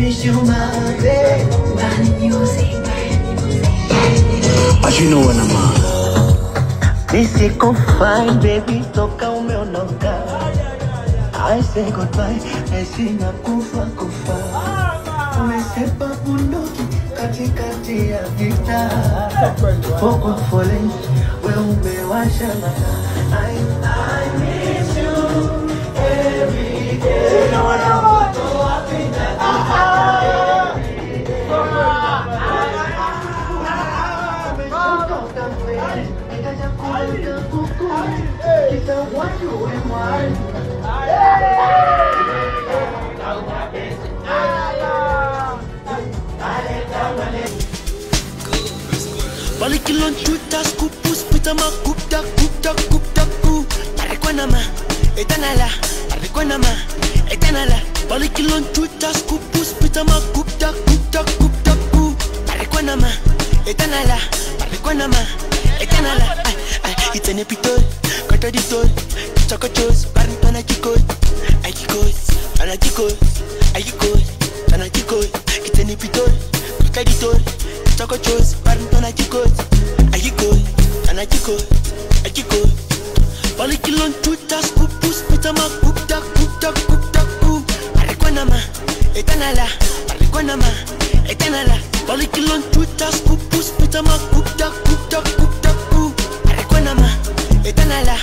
miss you, my baby. Bad music. But you know what I'm on. This is fine, baby. Toka umeondoka. I say goodbye. I say nakufa kufa. Umesepa bunduki katikati ya vita. Foko foleni, we umewasha mata. I miss you every day. You know what I'm on. Balikilon chutas kupus pitama kupta ku Arikwanama etanala Arikwanama etanala Balikilon chutas kupus pitama kupta ku Arikwanama etanala Arikwanama etanala Itane pitol kata ditol chakachos parintana kikoi anakikoi anakikoi itane pitol kata ditol chakachos parintana kikoi anakikoi Balikilon chutas kupus pitama kupta ku Arikwanama etanala Balikilon chutas kupus pitama kupta ku Arikwanama etanala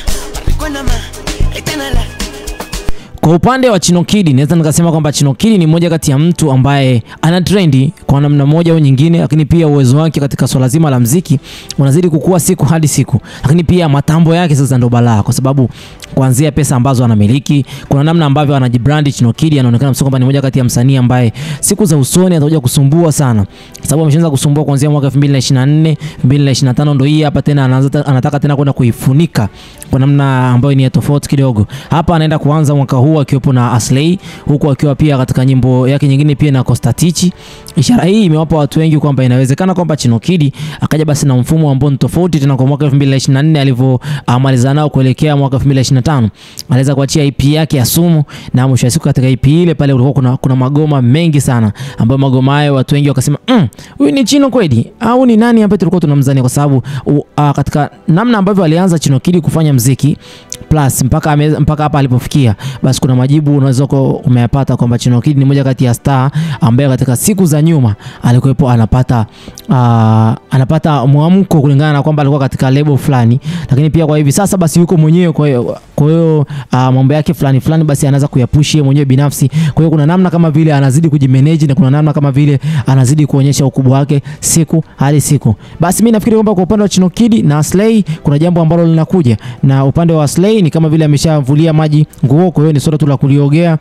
Kwa upande wa Chino Kid, naweza nikasema kwamba Chino Kid ni mmoja kati ya mtu ambaye ana trendi kwa namna moja au nyingine, lakini pia uwezo wake katika swala zima la muziki unazidi kukua siku hadi siku. Lakini pia matambo yake sasa ndo balaa, kwa sababu kuanzia pesa ambazo anamiliki, kuna namna ambavyo anajibrand. Chino Kid anaonekana kwamba ni mmoja kati ya msanii ambaye siku za usoni atakuja kusumbua sana, sababu ameshaanza kusumbua kuanzia mwaka 2024, 2025 ndo hii hapa tena anataka tena kwenda kuifunika kwa namna ambayo ni tofauti kidogo. Hapa anaenda kuanza mwaka huu akiwepo na Aslay, huko akiwa pia katika nyimbo yake nyingine pia na Kostatichi. Ishara hii imewapa watu wengi kwamba inawezekana kwamba Chino Kid akaja basi na mfumo ambao ni tofauti tena kwa mwaka 2024 alivyomaliza nao kuelekea mwaka 2025. Aliweza kuachia EP yake ya Sumu, na mwisho wa siku katika EP ile pale ulikuwa kuna magoma mengi sana, ambayo magoma hayo watu wengi wakasema huyu ni Chino kweli au ni nani ambaye tulikuwa tunamzania, kwa sababu katika namna ambavyo alianza Chino Kid kufanya muziki plus mpaka hapa alipofikia, basi kuna majibu unaweza umeyapata kwamba Chino Kid ni moja kati ya star ambaye katika siku za nyuma alikuwepo anapata muamko kulingana na kwamba alikuwa katika label fulani, lakini pia kwa hivi sasa basi yuko mwenyewe. Kwa hiyo mambo yake fulani basi anaanza kuyapush yeye mwenyewe binafsi. Kwa hiyo kuna namna kama vile anazidi kujimanage, na kuna namna kama vile anazidi kuonyesha ukubwa wake siku hadi siku. Basi mimi nafikiri kwamba kwa upande wa Chino Kid na Aslay kuna jambo ambalo linakuja, na upande wa Aslay ni kama vile ameshavulia maji nguo, kwa hiyo ni swala tu la kuliogea.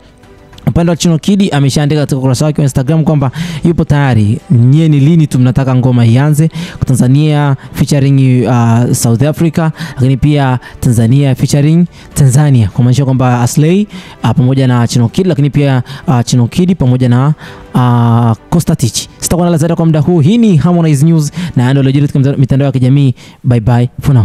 Upande wa Chino Kid ameshaandika katika ukurasa wake wa Instagram kwamba yupo tayari. Nyie ni lini tu mnataka ngoma ianze? Tanzania featuring South Africa, lakini pia Tanzania featuring Tanzania, kwa maana kwamba Aslay pamoja na Chino Kid, lakini pia Chino Kid pamoja na Kostatichi. Sitakuwa na la ziada kwa muda huu. Hii ni Harmonize News na ndio leo katika mitandao ya kijamii. Bye bye for now.